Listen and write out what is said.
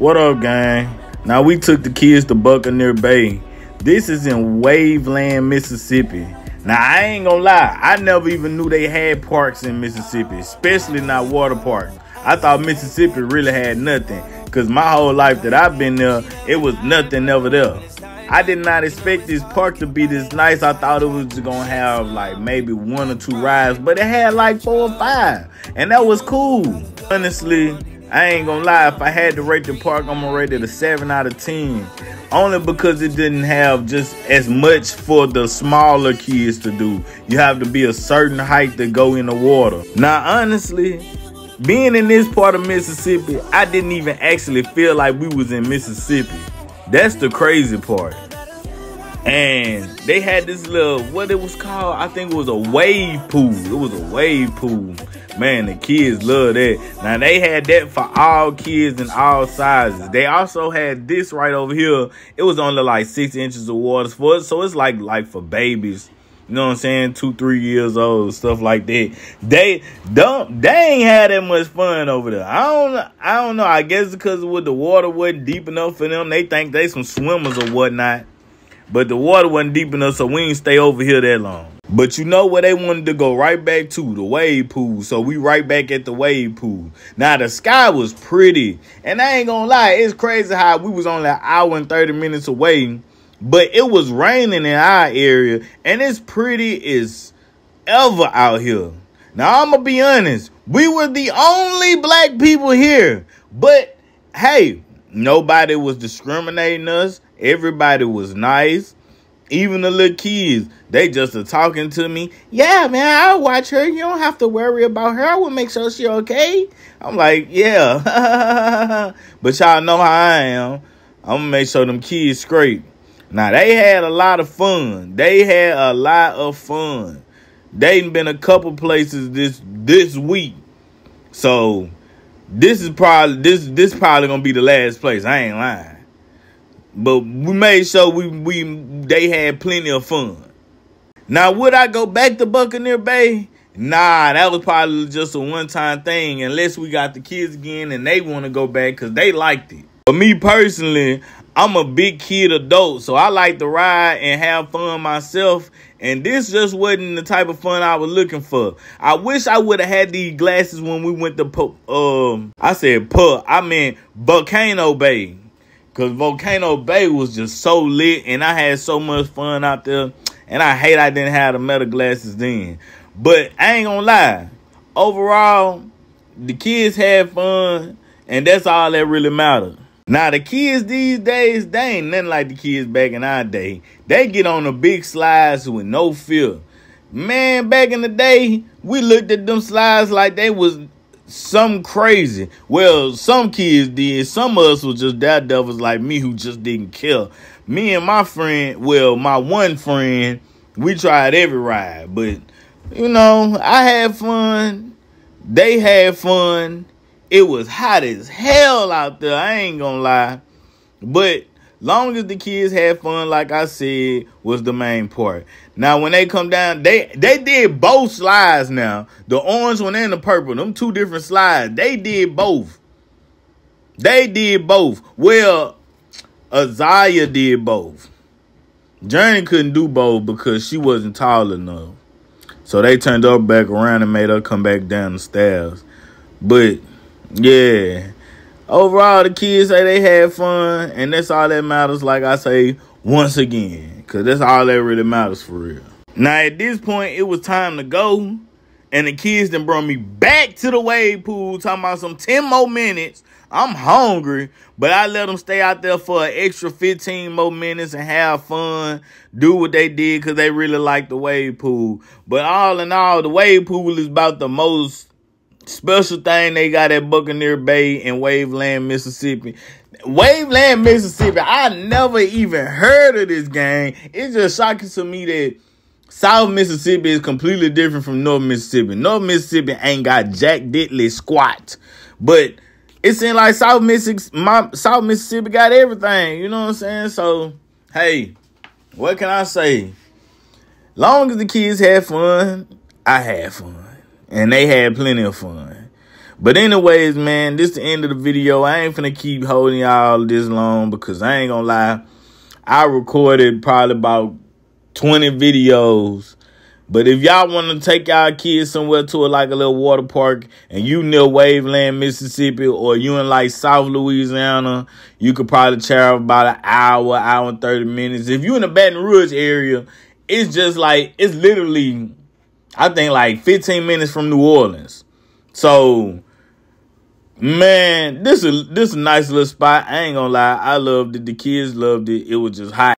What up, gang? Now we took the kids to Buccaneer Bay. This is in WaveLand, Mississippi. Now I ain't gonna lie, I never even knew they had parks in Mississippi, especially not water parks. I thought Mississippi really had nothing, cause my whole life that I've been there, it was nothing ever there. I did not expect this park to be this nice. I thought it was gonna have like maybe 1 or 2 rides, but it had like 4 or 5, and that was cool. Honestly, I ain't gonna lie, if I had to rate the park, I'm gonna rate it a 7 out of 10. Only because it didn't have just as much for the smaller kids to do. You have to be a certain height to go in the water. Now, honestly, being in this part of Mississippi, I didn't even actually feel like we was in Mississippi. That's the crazy part. And they had this little, what it was called, I think it was a wave pool. It was a wave pool. Man, the kids love that. Now, they had that for all kids in all sizes. They also had this right over here. It was only like 6 inches of water for it. So it's like for babies. You know what I'm saying? 2, 3 years old, stuff like that. They ain't had that much fun over there. I don't know. I guess because the water wasn't deep enough for them. They think they some swimmers or whatnot. But the water wasn't deep enough, so we ain't stay over here that long. But you know where they wanted to go right back to? The wave pool. So we right back at the wave pool. Now, the sky was pretty. And I ain't gonna lie, it's crazy how we was only an hour and 30 minutes away. But it was raining in our area. And it's pretty as ever out here. Now, I'm gonna be honest. We were the only black people here. But, hey, nobody was discriminating us. Everybody was nice. Even the little kids, they just are talking to me. Yeah, man, I'll watch her. You don't have to worry about her. I will make sure she's okay. I'm like, yeah. But y'all know how I am. I'm going to make sure them kids straight. Now, they had a lot of fun. They done been a couple places this week. So, this is probably going to be the last place. I ain't lying. But we made sure they had plenty of fun. Now, would I go back to Buccaneer Bay? Nah, that was probably just a one-time thing, unless we got the kids again and they want to go back because they liked it. But me personally, I'm a big kid adult, so I like to ride and have fun myself. And this just wasn't the type of fun I was looking for. I wish I would have had these glasses when we went to Volcano Bay. Because Volcano Bay was just so lit, and I had so much fun out there. And I hate I didn't have the metal glasses then. But I ain't gonna lie. Overall, the kids had fun, and that's all that really matters. Now, the kids these days, they ain't nothing like the kids back in our day. They get on the big slides with no fear. Man, back in the day, we looked at them slides like they was something crazy. Well, some kids did. Some of us was just daredevils like me who just didn't care. Me and my friend, well, my one friend, we tried every ride. But, you know, I had fun. They had fun. It was hot as hell out there. I ain't gonna lie. But long as the kids had fun, like I said, was the main part. Now, when they come down, they did both slides now. The orange one and the purple. Them 2 different slides. They did both. They did both. Well, Isaiah did both. Journey couldn't do both because she wasn't tall enough. So they turned her back around and made her come back down the stairs. But, yeah. Overall, the kids say they had fun, and that's all that matters, like I say, once again, because that's all that really matters for real. Now, at this point, it was time to go, and the kids done brought me back to the wave pool, talking about some 10 more minutes. I'm hungry, but I let them stay out there for an extra 15 more minutes and have fun, do what they did, because they really like the wave pool. But all in all, the wave pool is about the most special thing they got at Buccaneer Bay in WaveLand, Mississippi. WaveLand, Mississippi, I never even heard of this gang. It's just shocking to me that South Mississippi is completely different from North Mississippi. North Mississippi ain't got jack diddly squat. But it seems like South Mississippi got everything. You know what I'm saying? So, hey, what can I say? Long as the kids had fun, I had fun. And they had plenty of fun. But anyways, man, this is the end of the video. I ain't finna keep holding y'all this long because I ain't gonna lie. I recorded probably about 20 videos. But if y'all want to take y'all kids somewhere to like a little water park and you near WaveLand, Mississippi, or you in like South Louisiana, you could probably travel about an hour and 30 minutes. If you in the Baton Rouge area, it's just like, it's literally, I think like 15 minutes from New Orleans. So, man, this is a nice little spot. I ain't gonna lie. I loved it. The kids loved it. It was just hot.